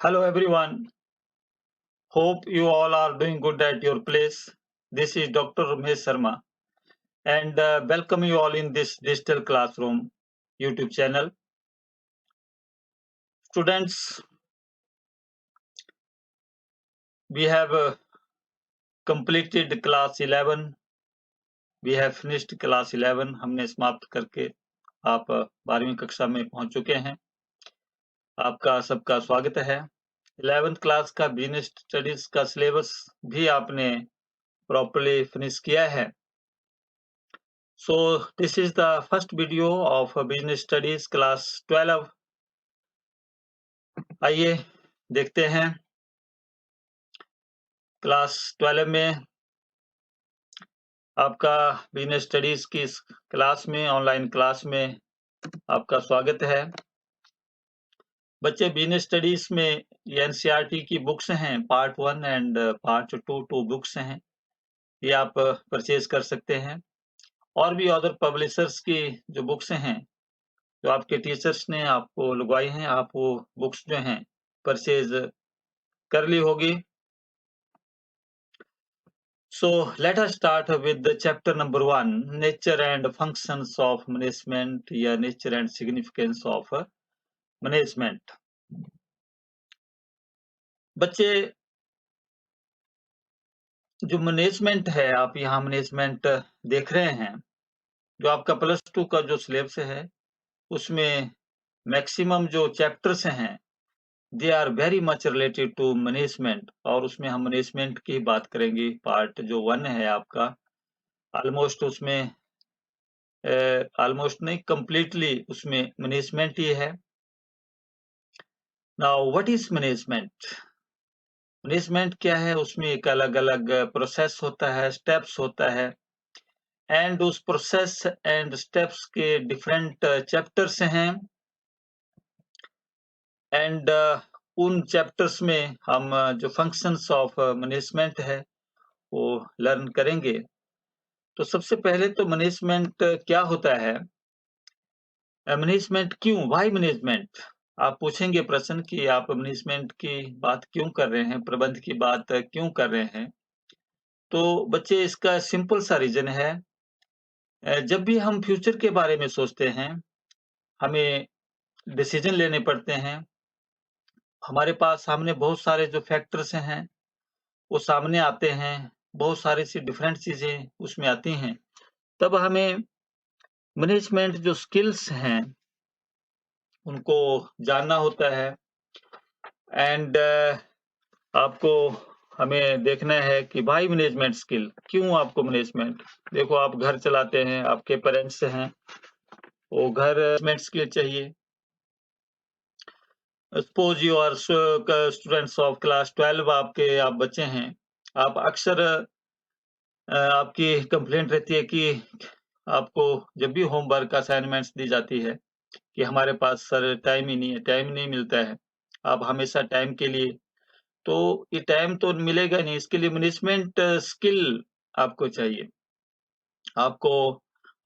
Hello everyone. Hope you all are doing good at your place. This is Dr. Ramesh Sharma and welcome you all in this digital classroom YouTube channel. Students, we have completed class 11. We have finished class 11. हमने समाप्त करके आप 12वीं कक्षा में पहुंच चुके हैं. आपका सबका स्वागत है. 11th क्लास का बिजनेस स्टडीज का सिलेबस भी आपने प्रॉपर्ली फिनिश किया है. So this is the first video of business studies class 12. आइए देखते हैं क्लास 12 में आपका बिजनेस स्टडीज की इस क्लास में ऑनलाइन क्लास में आपका स्वागत है. बच्चे बिजनेस स्टडीज में ये एनसीईआरटी की बुक्स हैं, पार्ट 1 एंड पार्ट 2 बुक्स हैं. ये आप परचेज कर सकते हैं. और भी अदर पब्लिशर्स की जो बुक्स हैं जो आपके टीचर्स ने आपको लगवाई हैं, आप वो बुक्स जो हैं परचेज कर ली होगी. So let us start with the chapter number 1, nature and functions of management या nature and significance of management. बच्चे जो मैनेजमेंट है, आप यहाँ मैनेजमेंट देख रहे हैं, जो आपका +2 का जो सिलेबस है उसमें मैक्सिमम जो चैप्टर्स हैं they are very much related to management और उसमें हम मैनेजमेंट की बात करेंगे. पार्ट जो 1 है आपका ऑलमोस्ट उसमें ऑलमोस्ट नहीं कंप्लीटली उसमें मैनेजमेंट ही है. Now what is management? Management क्या है? उसमें एक अलग-अलग प्रोसेस होता है, स्टेप्स होता है एंड उस प्रोसेस एंड स्टेप्स के डिफरेंट चैप्टर्स हैं एंड उन चैप्टर्स में हम जो फंक्शंस ऑफ मैनेजमेंट है वो लर्न करेंगे. तो सबसे पहले तो मैनेजमेंट क्या होता है? मैनेजमेंट क्यों? Why management? आप पूछेंगे प्रश्न कि आप मैनेजमेंट की बात क्यों कर रहे हैं, प्रबंध की बात क्यों कर रहे हैं? तो बच्चे इसका सिंपल सा रीज़न है जब भी हम फ्यूचर के बारे में सोचते हैं, हमें डिसीज़न लेने पड़ते हैं, हमारे पास सामने बहुत सारे जो फैक्टर्स हैं, वो सामने आते हैं, बहुत सारी सी डिफरेंट चीज़ें उसमें आती हैं, तब हमें मैनेजमेंट जो स्किल्स हैं, उनको जानना होता है एंड आपको हमें देखना है कि व्हाई मैनेजमेंट स्किल, क्यों आपको मैनेजमेंट? देखो आप घर चलाते हैं, आपके पेरेंट्स हैं, वो घर मैनेजमेंट स्किल चाहिए. Suppose you are students of class 12 आप बच्चे हैं. आप अक्सर आपकी कंप्लेंट रहती है कि आपको जब भी होमवर्क असाइनमेंट्स दी जाती है कि हमारे पास सर टाइम ही नहीं है, टाइम नहीं मिलता है. आप हमेशा टाइम के लिए तो ये टाइम तो मिलेगा नहीं, इसके लिए मैनेजमेंट स्किल आपको चाहिए. आपको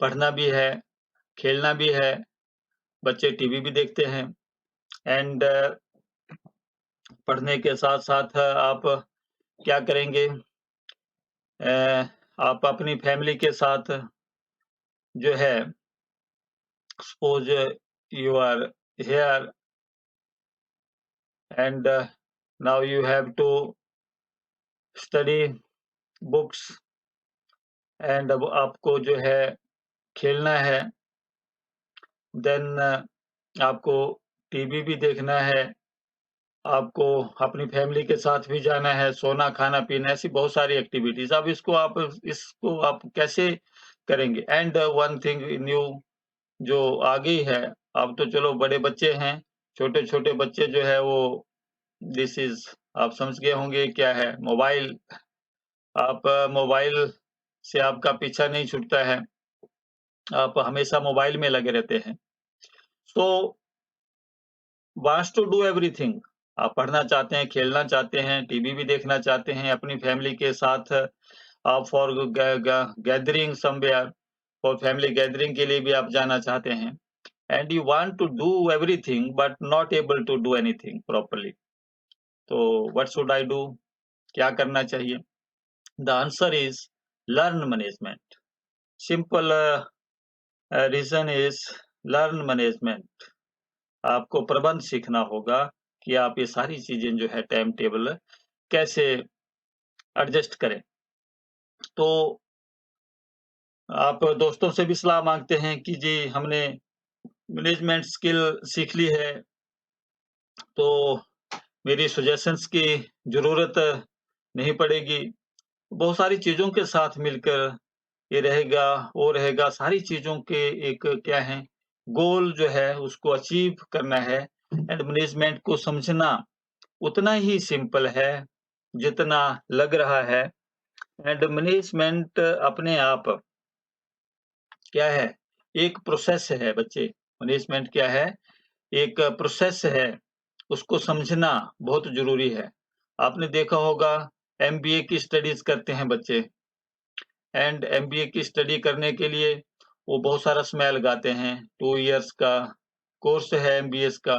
पढ़ना भी है, खेलना भी है, बच्चे टीवी भी देखते हैं एंड पढ़ने के साथ-साथ आप क्या करेंगे? आप अपनी फैमिली के साथ जो है suppose you are here and now you have to study books and अब आपको जो है खेलना है. देन आपको टीवी भी देखना है, आपको अपनी फैमिली के साथ भी जाना है, सोना, खाना-पीना ऐसी बहुत सारी एक्टिविटीज़. अब इसको आप कैसे करेंगे? एंड वन थिंग न्यू जो आ गई है, अब तो चलो बड़े बच्चे हैं, छोटे-छोटे बच्चे जो है वो दिस इज़ आप समझ गए होंगे क्या है? मोबाइल. आप मोबाइल से आपका पीछा नहीं छूटता है, आप हमेशा मोबाइल में लगे रहते हैं. सो वांट्स टू डू एवरीथिंग. आप पढ़ना चाहते हैं, खेलना चाहते हैं, टीवी भी देखना चाहते हैं, अपनी फैमिली के साथ आप for gathering somewhere for family gathering के लिए भी आप जाना चाहते हैं and you want to do everything but not able to do anything properly. तो व्हाट शुड आई डू? क्या करना चाहिए? The answer is learn management. Simple reason is learn management. आपको प्रबंध सीखना होगा कि आप ये सारी चीजें जो है टाइम टेबल कैसे एडजस्ट करें। तो आप दोस्तों से भी सलाह मांगते हैं कि जी हमने मैनेजमेंट स्किल सीख ली है, तो मेरी सजेशंस की ज़रूरत नहीं पड़ेगी। बहुत सारी चीज़ों के साथ मिलकर ये रहेगा, वो रहेगा, सारी चीज़ों के एक क्या है, गोल जो है उसको अचीव करना है। एंड मैनेजमेंट को समझना उतना ही सिंपल है, जितना लग रहा है। एंड मैनेजमेंट अपने आप क्या है? एक प्रोसेस है बच्चे। मैनेजमेंट क्या है? एक प्रोसेस है, उसको समझना बहुत ज़रूरी है। आपने देखा होगा एमबीए की स्टडीज़ करते हैं बच्चे एंड एमबीए की स्टडी करने के लिए वो बहुत सारा समय लगाते हैं। 2 इयर्स का कोर्स है एमबीए का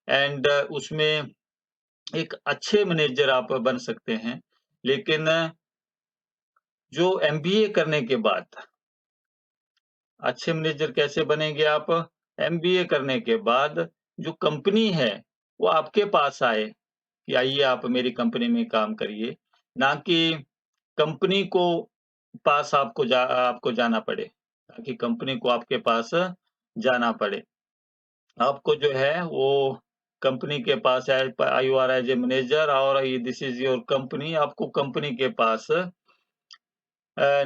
एंड उसमें एक अच्छे मैनेजर आप बन सकते हैं। लेकिन जो एमबीए करने के बाद अच्छे मैनेजर कैसे बनेंगे आप? एमबीए करने के बाद जो कंपनी है, वो आपके पास आए कि आइए आप मेरी कंपनी में काम करिए, ना कि कंपनी को पास आपको जाना पड़े, ताकि कंपनी को आपके पास जाना पड़े। आपको जो है वो कंपनी के पास you are as a manager और दिस इज़ योर कंपनी, आपको कंपनी के पास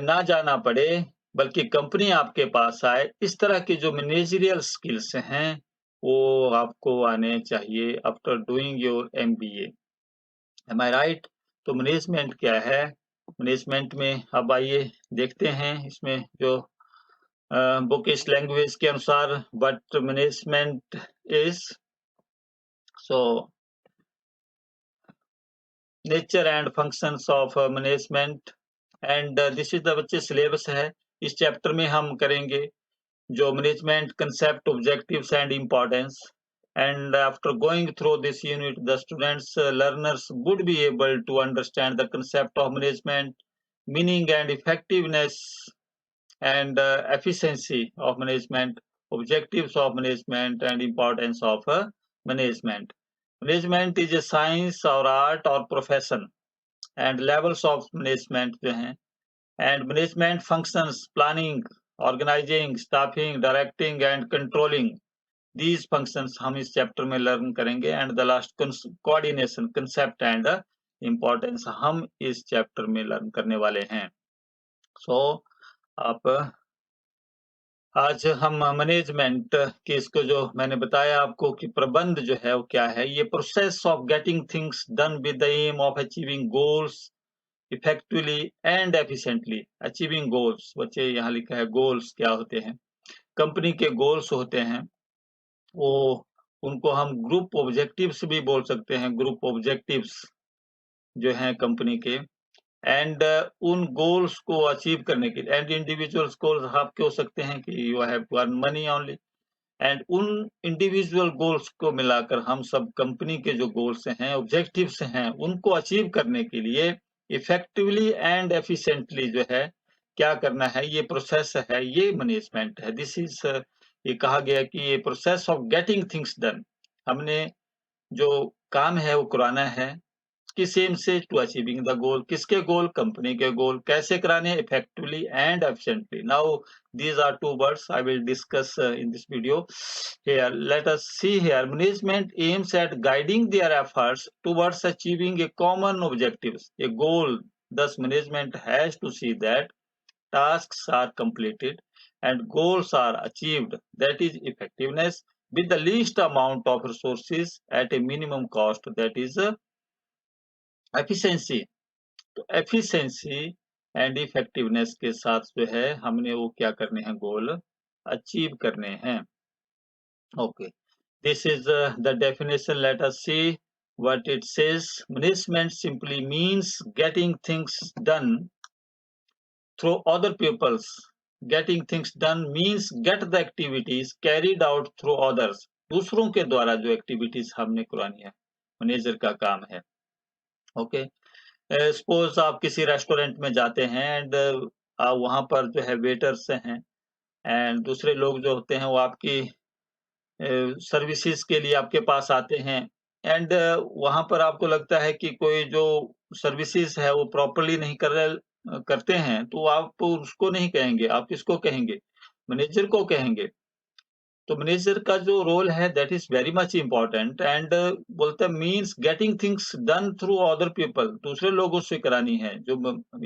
ना जाना पड़े, बल्कि कंपनी आपके पास आए। इस तरह की जो मैनेजरियल स्किल्स हैं, वो आपको आने चाहिए after doing your MBA. Am I right? तो मैनेजमेंट क्या है? मैनेजमेंट में अब आइए देखते हैं इसमें जो बुकिश लैंग्वेज के अनुसार what management is. So nature and functions of management and this is the बच्चे सिलेबस है। इस चैप्टर में हम करेंगे जो management concept, objectives and importance. And after going through this unit, the learners would be able to understand the concept of management, meaning and effectiveness and efficiency of management, objectives of management and importance of management. Management is a science or art or profession and levels of management जो हैं and management functions planning, organizing, staffing, directing and controlling. These functions हम इस chapter में learn करेंगे and the last coordination concept and importance हम इस chapter में learn करने वाले हैं। So आप आज हम मैनेजमेंट के इसको जो मैंने बताया आपको कि प्रबंध जो है वो क्या है, ये process of getting things done with the aim of achieving goals effectively and efficiently. Achieving goals, बच्चे यहाँ लिखा है गोल्स क्या होते हैं? कंपनी के गोल्स होते हैं, वो उनको हम ग्रुप ऑब्जेक्टिव्स भी बोल सकते हैं। ग्रुप ऑब्जेक्टिव्स जो हैं कंपनी के एंड उन गोल्स को अचीव करने के लिए एंड इंडिविजुअल्स गोल्स आपके हो सकते हैं कि you have to earn money only and उन इंडिविजुअल गोल्स को मिलाकर हम सब कंपनी के जो गोल्स हैं, ऑब्जेक्टिव्स हैं, उनको अचीव करने के लिए इफेक्टिवली एंड एफिशिएंटली जो है क्या करना है, ये प्रोसेस है, ये मैनेजमेंट है। दिस इज ये कहा गया कि ये process of getting things done, हमने जो काम है वो कराना है किस एम से? To achieving the goal. किसके गोल? कंपनी के गोल। कैसे कराने? Effectively and efficiently. Now these are two words I will discuss in this video. Here let us see here, management aims at guiding their efforts towards achieving a common objectives, a goal. Thus management has to see that tasks are completed and goals are achieved, that is effectiveness, with the least amount of resources at a minimum cost, that is efficiency. तो efficiency and effectiveness के साथ जो है हमने वो क्या करने हैं, गोल अचीव करने हैं। Okay, this is the definition. Let us see what it says. Management simply means getting things done through other peoples. Getting things done means get the activities carried out through others. दूसरों के द्वारा जो activities हमने करवानी है, manager का काम है। ओके। सपोज़ आप किसी रेस्टोरेंट में जाते हैं एंड वहाँ पर जो है वेटर्स हैं एंड दूसरे लोग जो होते हैं वो आपकी सर्विसेज़ के लिए आपके पास आते हैं एंड वहाँ पर आपको लगता है कि कोई जो सर्विसेज़ है वो प्रॉपर्ली नहीं करते हैं, तो आप उसको नहीं कहेंगे, आप किसको कहेंगे? मैनेजर को कहेंगे। तो मैनेजर का जो रोल है that is very much important and बोलते हैं means getting things done through other people, दूसरे लोगों से करानी है। जो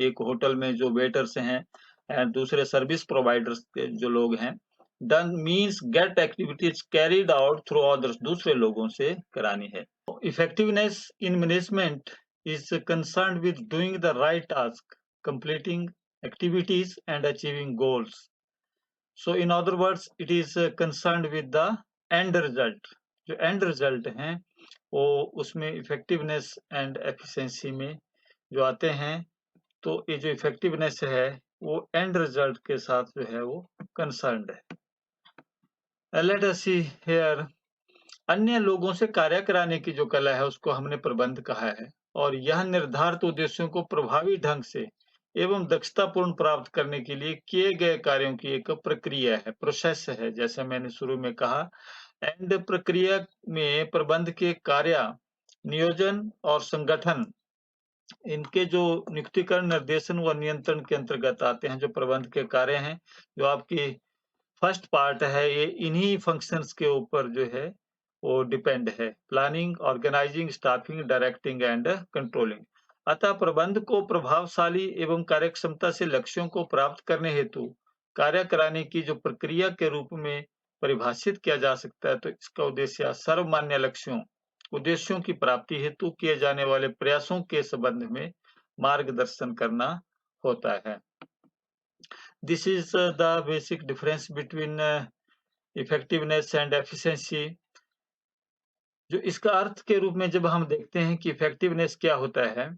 एक होटल में जो वेटर्स हैं एंड दूसरे सर्विस प्रोवाइडर्स के जो लोग हैं, done means get activities carried out through others, दूसरे लोगों से करानी है। Effectiveness in management is concerned with doing the right task, completing activities and achieving goals. So in other words, it is concerned with the end result. जो end result हैं, वो उसमें effectiveness and efficiency में जो आते हैं, तो ये जो effectiveness है, वो end result के साथ जो है वो concerned है। Let us see here, अन्य लोगों से कार्य कराने की जो कला है, उसको हमने प्रबंध कहा है और यह निर्धारित उद्देश्यों को प्रभावी ढंग से एवं दक्षतापूर्ण प्राप्त करने के लिए किए गए कार्यों की एक प्रक्रिया है, प्रोसेस है, जैसे मैंने शुरू में कहा। एंड प्रक्रिया में प्रबंध के कार्य, नियोजन और संगठन, इनके जो नियुक्तिकरण, निर्देशन व नियंत्रण के अंतर्गत आते हैं। जो प्रबंध के कार्य हैं, जो आपकी फर्स्ट पार्ट है, ये इन्हीं फंक्शंस के ऊपर जो है वो डिपेंड है। Planning, organizing, staffing, directing and controlling. अतः प्रबंध को प्रभावशाली एवं कार्यक्षमता से लक्ष्यों को प्राप्त करने हेतु कार्य कराने की जो प्रक्रिया के रूप में परिभाषित किया जा सकता है, तो इसका उद्देश्य सर्वमान्य लक्ष्यों, उद्देश्यों की प्राप्ति हेतु किए जाने वाले प्रयासों के संबंध में मार्गदर्शन करना होता है। This is the basic difference between effectiveness and efficiency। जो इसका अर्थ के रूप में जब हम देखते हैं कि इफेक्टिवनेस क्या होता है,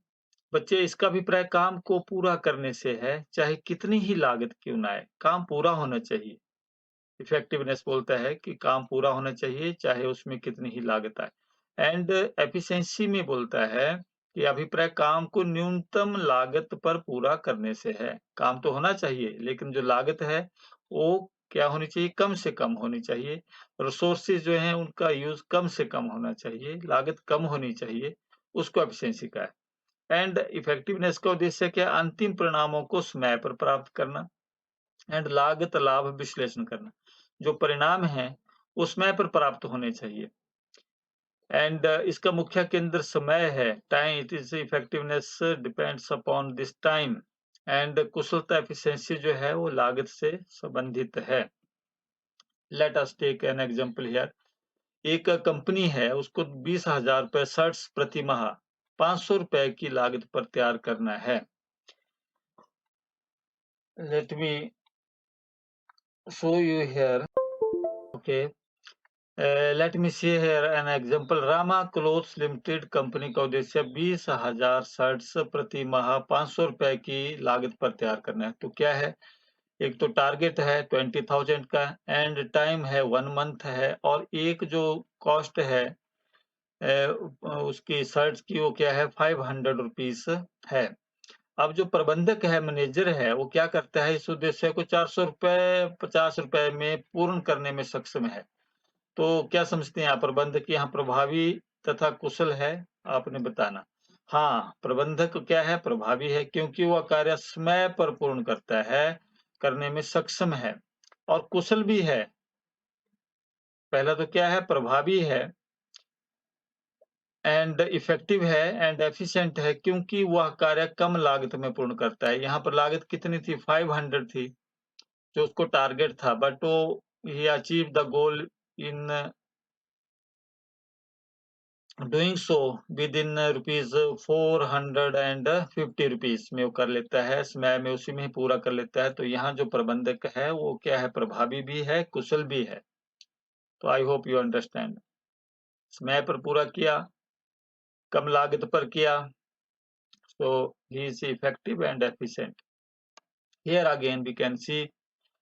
बच्चे इसका अभिप्राय काम को पूरा करने से है, चाहे कितनी ही लागत क्यों ना आए, काम पूरा होना चाहिए। इफेक्टिवनेस बोलता है कि काम पूरा होना चाहिए, चाहे उसमें कितनी ही लागत आए। एंड एफिशिएंसी में बोलता है कि अभिप्राय काम को न्यूनतम लागत पर पूरा करने से है। काम तो होना चाहिए, लेकिन जो लागत है वो क्या होनी चाहिए? कम से कम होनी चाहिए। रिसोर्सेज जो हैं उनका यूज़ कम से कम होना चाहिए, लागत कम होनी चाहिए, उसको एफिशिएंसी कहा है। एंड इफेक्टिवनेस का उद्देश्य क्या है? अंतिम परिणामों को समय पर प्राप्त करना एंड लागत लाभ विश्लेषण करना। जो परिणाम हैं, वो समय पर प्राप्त होने चाहिए। एंड इसका मुख्य केंद्र समय है, time. It is effectiveness depends upon this time and कुशलता, एफिशिएंसी जो है वो लागत से संबंधित है। Let us take an example here. एक कंपनी है, उसको 20,000 रुपए शर्ट्स प्रति माह 500 रुपए की लागत पर तैयार करना है। Let me show you here. Okay. Let me see here an example. Rama clothes limited company का उद्देश्य 20,000 शर्ट्स प्रति माह 500 रुपए की लागत पर तैयार करना है। तो क्या है? एक तो टारगेट है 20,000 का एंड टाइम है 1 मंथ है और एक जो कॉस्ट है उसकी शर्ट्स की, वो क्या है? 500 रुपीस है। अब जो प्रबंधक है, मैनेजर है, वो क्या करता है? इस उद्देश्य को 400 रुपए, 50 रुपए में पूर्ण करने में सक्षम है। तो क्या समझते हैं आप? प्रबंधक यहाँ प्रभावी तथा कुशल है? आपने बताना। हाँ, प्रबंधक क्या है? प्रभावी है, क्योंकि वह कार्य समय पर पूर्ण करता है, करने में सक्षम है और कुशल भी है। पहला तो क्या है? प्रभावी है एंड इफेक्टिव है एंड एफिशिएंट है, क्योंकि वह कार्य कम लागत में पूर्ण करता है। यहाँ पर लागत कितनी थी? 500 थी, जो उसको टारगेट था, बट वो he achieve the goal in doing so with in rupees 450 rupees में वो कर लेता है, समय में उसी में ही पूरा कर लेता है। तो यहाँ जो प्रबंधक है वो क्या है? प्रभावी भी है, कुशल भी है। तो आई होप यू अंडरस्टैंड। समय पर पूरा किया, कम लागत पर किया, so he is effective and efficient. Here again we can see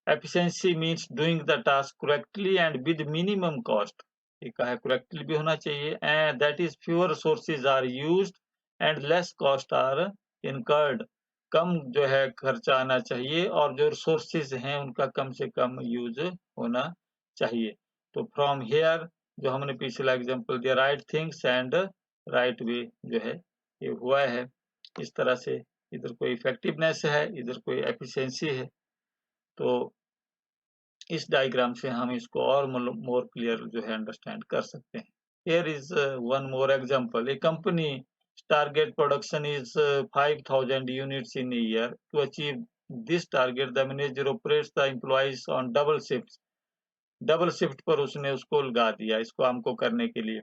efficiency means doing the task correctly and with minimum cost। ये कहा है correctly भी होना चाहिए, and that is fewer resources are used and less cost are incurred. कम जो है खर्चा आना चाहिए और जो रिसोर्सेज हैं उनका कम से कम यूज होना चाहिए। तो फ्रॉम हियर जो हमने पिछला एग्जांपल दिया, right things and right way जो है ये हुआ है। इस तरह से इधर कोई इफेक्टिवनेस है, इधर कोई एफिशिएंसी है। तो इस डायग्राम से हम इसको और मोर क्लियर जो है अंडरस्टैंड कर सकते हैं। Here is one more example. A company target production is 5,000 units in a year. To achieve this target, the manager operates the employees on double shifts. Double shift पर उसने उसको लगा दिया इसको हमको करने के लिए,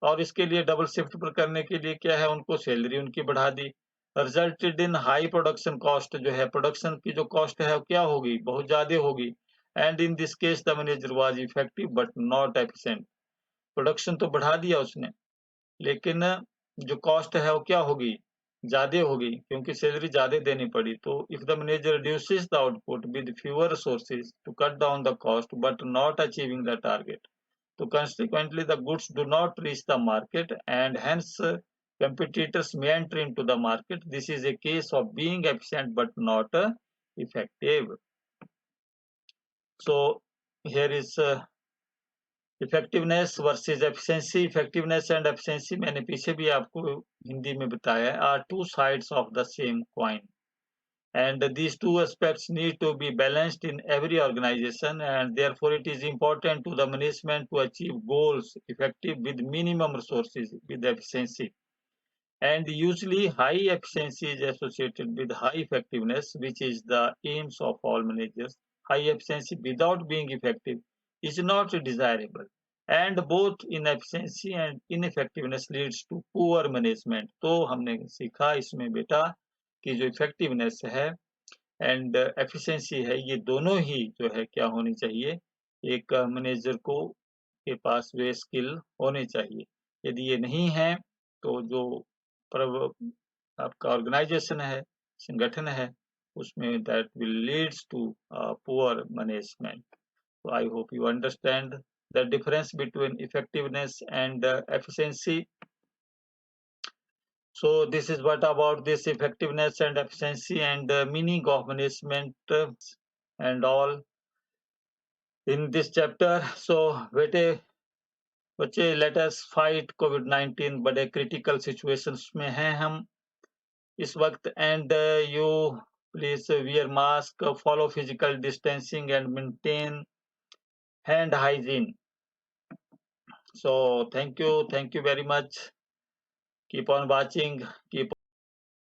और इसके लिए डबल शिफ्ट पर करने के लिए क्या है, उनको सैलरी उनकी बढ़ा दी। Resulted in high production cost, जो है प्रोडक्शन की जो कॉस्ट है वो क्या होगी, बहुत ज्यादा होगी। And in this case the manager was effective but not efficient. Production तो बढ़ा दिया उसने, लेकिन जो कॉस्ट है वो क्या होगी, ज्यादा होगी, क्योंकि सैलरी ज्यादा देनी पड़ी। तो if the manager reduces the output with fewer resources to cut down the cost but not achieving the target, तो consequently the goods do not reach the market and hence competitors may enter into the market. This is a case of being efficient but not effective. So here is effectiveness versus efficiency. Effectiveness and efficiency मैंने पीछे भी आपको हिंदी में बताया है, are two sides of the same coin, and these two aspects need to be balanced in every organization, and therefore it is important to the management to achieve goals effective with minimum resources with efficiency. And usually high efficiency is associated with high effectiveness, which is the aims of all managers. High efficiency without being effective is not desirable, and both inefficiency and ineffectiveness leads to poor management. तो हमने सीखा इसमें बेटा कि जो effectiveness है and efficiency है, ये दोनों ही जो है क्या होनी चाहिए, एक मैनेजर को के पास वे स्किल होने चाहिए। यदि ये नहीं है तो जो आपका ऑर्गेनाइजेशन है, संगठन है, उसमें that will leads to poor management. So I hope you understand the difference between effectiveness and efficiency. So this is what about this effectiveness and efficiency and meaning of management and all in this chapter. So बच्चे let us fight COVID-19, बड़े critical situations में हैं हम इस वक्त, and you please wear mask, follow physical distancing and maintain hand hygiene. So thank you very much. Keep on watching, keep